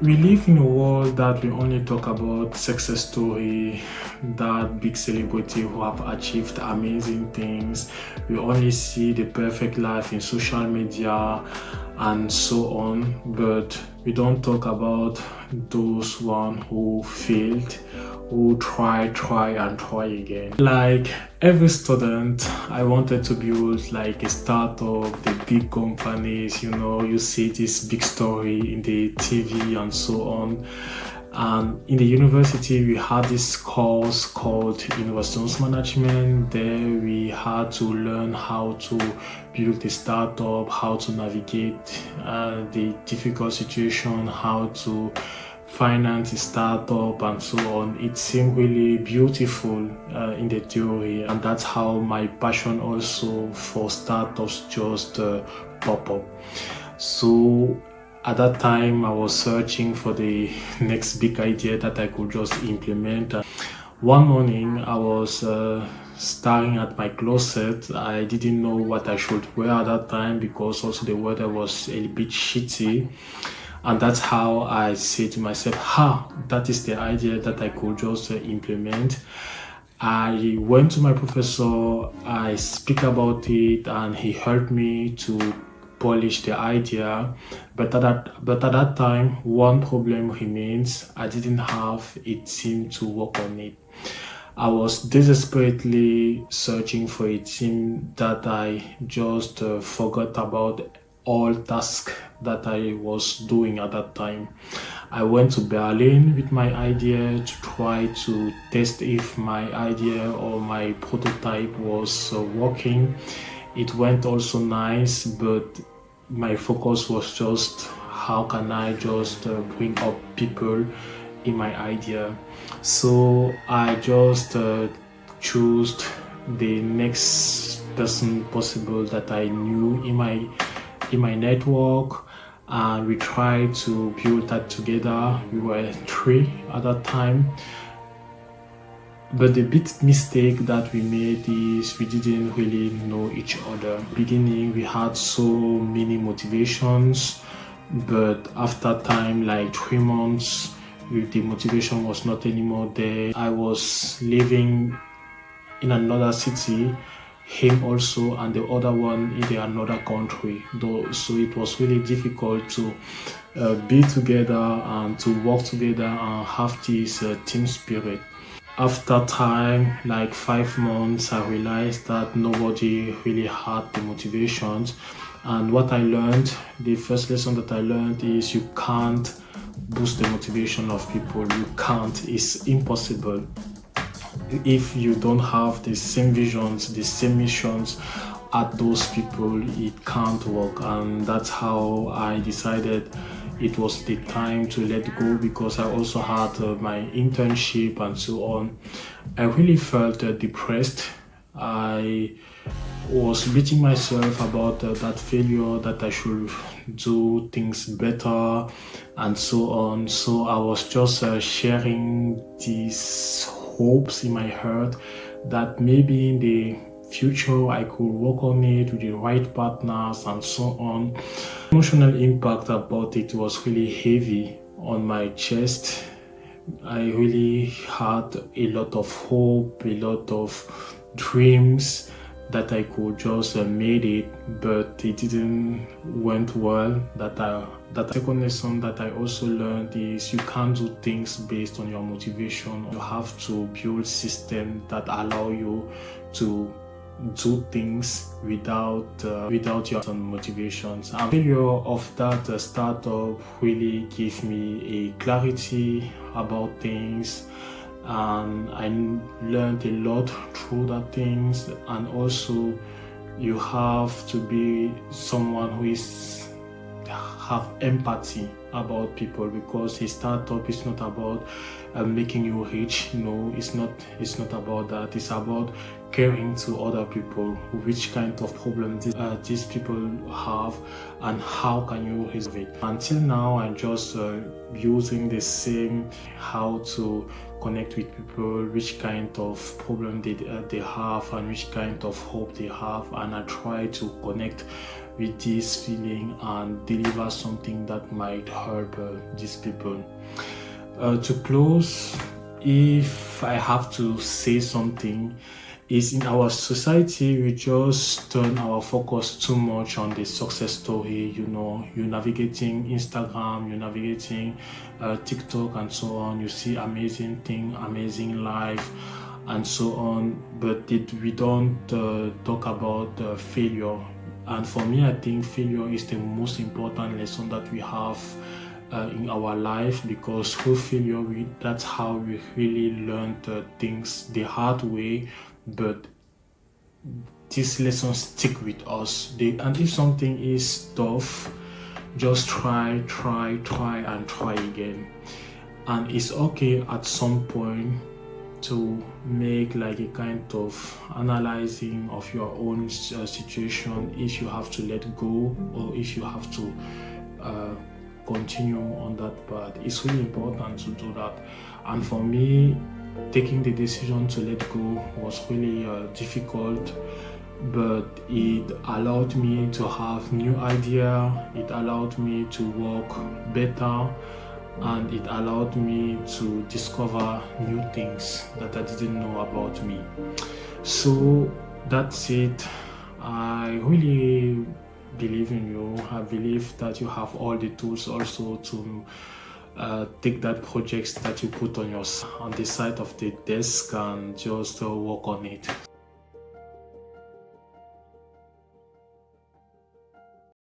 We live in a world that we only talk about success story, that big celebrity who have achieved amazing things. We only see the perfect life in social media and so on, but we don't talk about those one who failed, who try and try again. Like every student, I wanted to build like a startup, the big companies, you see this big story in the TV and so on. And in the university, we had this course called Innovations Management. There we had to learn how to build a startup, how to navigate the difficult situation, how to finance a startup and so on. It seemed really beautiful in the theory, and that's how my passion also for startups just pop up. So at that time, I was searching for the next big idea that I could just implement. One morning, I was staring at my closet. I didn't know what I should wear at that time because also the weather was a bit shitty. And that's how I say to myself, that is the idea that I could just implement. I went to my professor, I speak about it, and he helped me to polish the idea. But at that time, one problem remains. I didn't have a team to work on it. I was desperately searching for a team that I just forgot about all tasks that I was doing at that time. I went to Berlin with my idea to try to test if my idea or my prototype was working. It went also nice, but my focus was just how can I just bring up people in my idea. So I just chose the next person possible that I knew in my network, and we tried to build that together. We were three at that time. But the big mistake that we made is we didn't really know each other. Beginning, we had so many motivations, but after time, like 3 months, the motivation was not anymore there. I was living in another city, him also, and the other one in another country. Though, so it was really difficult to be together and to work together and have this team spirit. After time, like 5 months, I realized that nobody really had the motivations. And what I learned, the first lesson that I learned is you can't boost the motivation of people. You can't, it's impossible. If you don't have the same visions, the same missions at those people, it can't work. And that's how I decided it was the time to let go, because I also had my internship and so on. I really felt depressed. I was beating myself about that failure, that I should do things better and so on. So I was just sharing these hopes in my heart that maybe in the future I could work on it with the right partners and so on. Emotional impact about it was really heavy on my chest. I really had a lot of hope, a lot of dreams that I could just made it, but it didn't went well. That second lesson that I also learned is you can't do things based on your motivation. You have to build systems that allow you to do things without your own motivations. And failure of that startup really gave me a clarity about things, and I learned a lot through that things. And also you have to be someone who have empathy about people, because a startup is not about making you rich. No, it's not about that. It's about caring to other people, which kind of problem these people have and how can you resolve it. Until now, I'm just using the same how to connect with people, which kind of problem they have and which kind of hope they have, and I try to connect with this feeling and deliver something that might help these people. To close, if I have to say something, is in our society we just turn our focus too much on the success story. You're navigating Instagram, you're navigating TikTok and so on. You see amazing thing, amazing life and so on, but we don't talk about failure. And for me, I think failure is the most important lesson that we have in our life, because through failure that's how we really learn things the hard way. But these lessons stick with us. And if something is tough, just try and try again. And it's okay at some point to make like a kind of analyzing of your own situation, if you have to let go or if you have to continue on that path. It's really important to do that. And for me, taking the decision to let go was really difficult, but it allowed me to have new idea, it allowed me to work better, and it allowed me to discover new things that I didn't know about me. So that's it. I really believe in you. I believe that you have all the tools also to take that projects that you put on the side of the desk and just work on it.